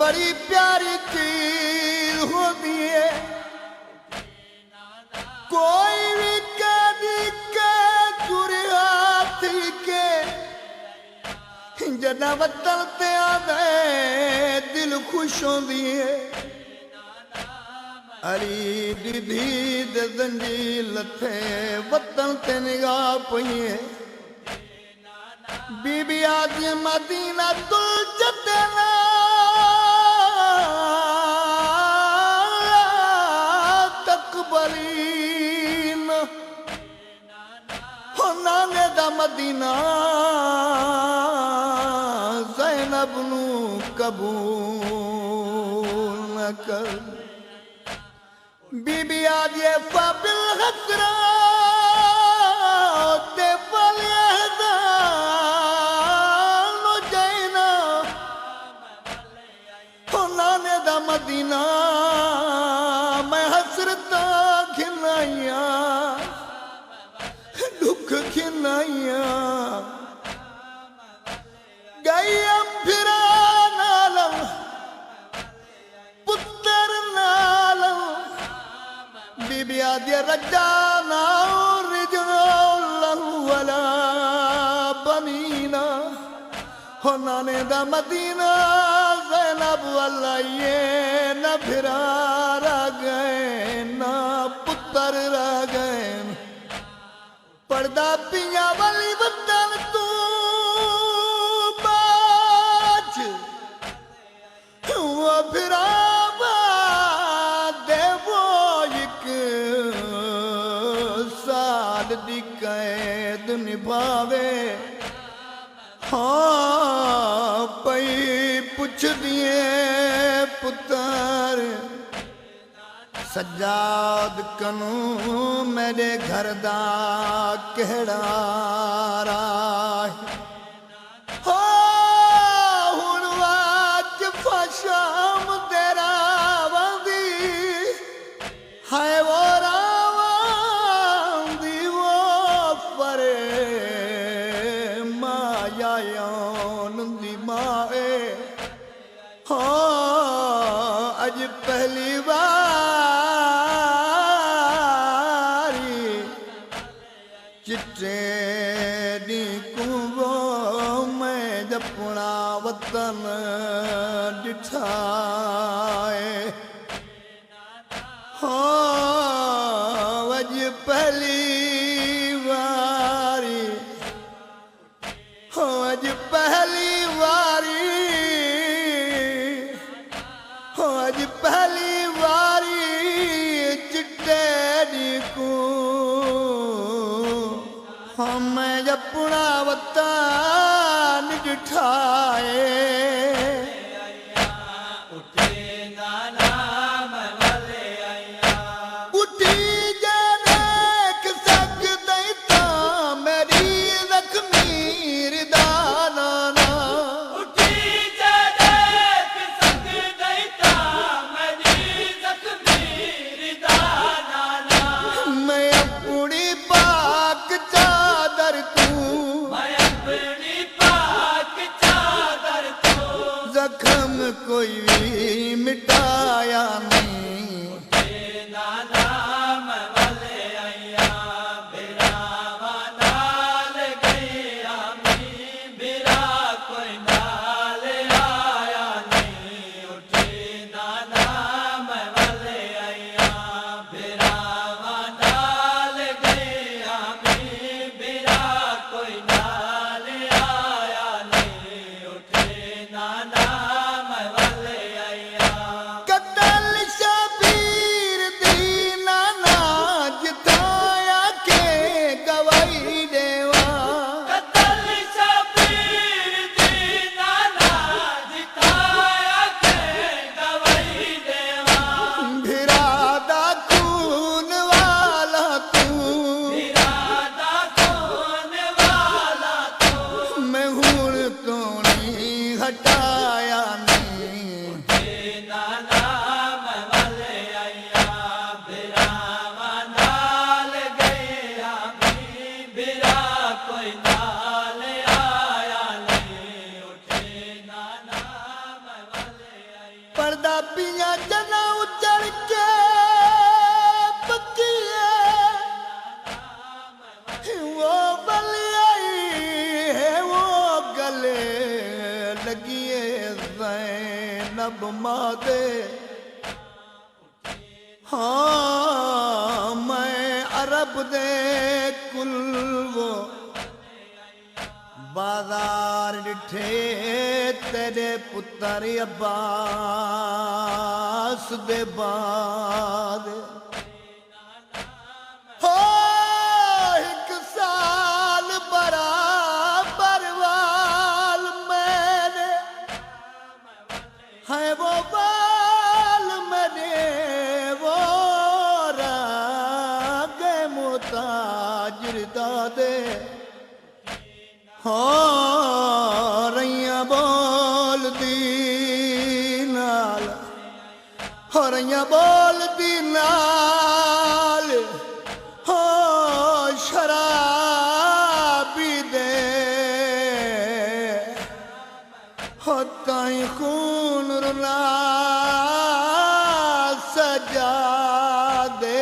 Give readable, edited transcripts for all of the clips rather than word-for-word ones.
بڑی پیاری چیز ہوتی ہے کوئی بھی قیدی کے چوری ہاتھی کے جنا وطن تے آدھے دل خوش ہوندی ہے علی دی دید زنجیر لتھے وطن تے نگاہ پئیے بی بی آدھی مدینہ تل جتنا تقبلین نانے دا مدینہ زینب نو قبول نہ کر بی بی آدھی فبالحسرات مدینہ میں حسرتاں کھنائیاں دکھ کھنائیاں گئیم پھرا نالم پتر نالم بی بی آدھی رجانا رجنا ولا بنینا ہو نانے دا مدینہ زینب واللہ یہ نہ بھرا رہ گئے نہ پتر رہ گئے پردہ پیاں والی وطن تو باج وہ بھرا دے وہ ایک سال دی قید نبھاوے ہاں پئی پوچھ دیے پتر سجاد کنوں میرے گھر دا کہڑا راہ ہن واج فشام تیرا وندی ہے وہ راوندی وہ پرے اج پہلی باری چٹے دی کو میں جپنا وطن ڈٹھائے اج پہلی باری اج پہلی باری آج پہلی باری چٹے دی کو ہمیں اپنا وطن ڈٹھائے زخم کوئی بھی مٹایا نہیں نام والے آیا بیرا نال گیا بیرا کوئی نال آیا نہیں اٹھے نام والے آیا بیرا نال گیا بیرا کوئی نال آیا نہیں اٹھے نام وہ بلی آئی ہے وہ گلے لگیے زینب مادے ہاں میں عرب دے کل وہ بازار ڈٹھے تیرے پتر عباس دے بعد ہو ایک سال برابر وال میں نے ہے وہ بال میں نے وہ راگ متاجر دادے ہاں رئیاں بول دی نال ہاں رئیاں بول دی نال ہاں شرابی دے ہاں تائیں خون رلا سجا دے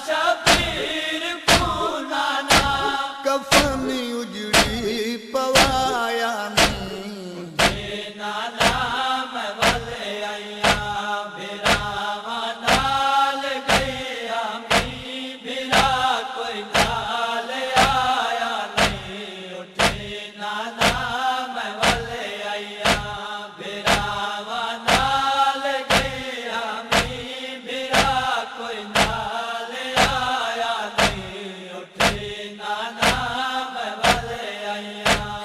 شبیر پونانا کفن اجڑی پوایا نہیں کوئی نال آیا نہیں اٹھے نانا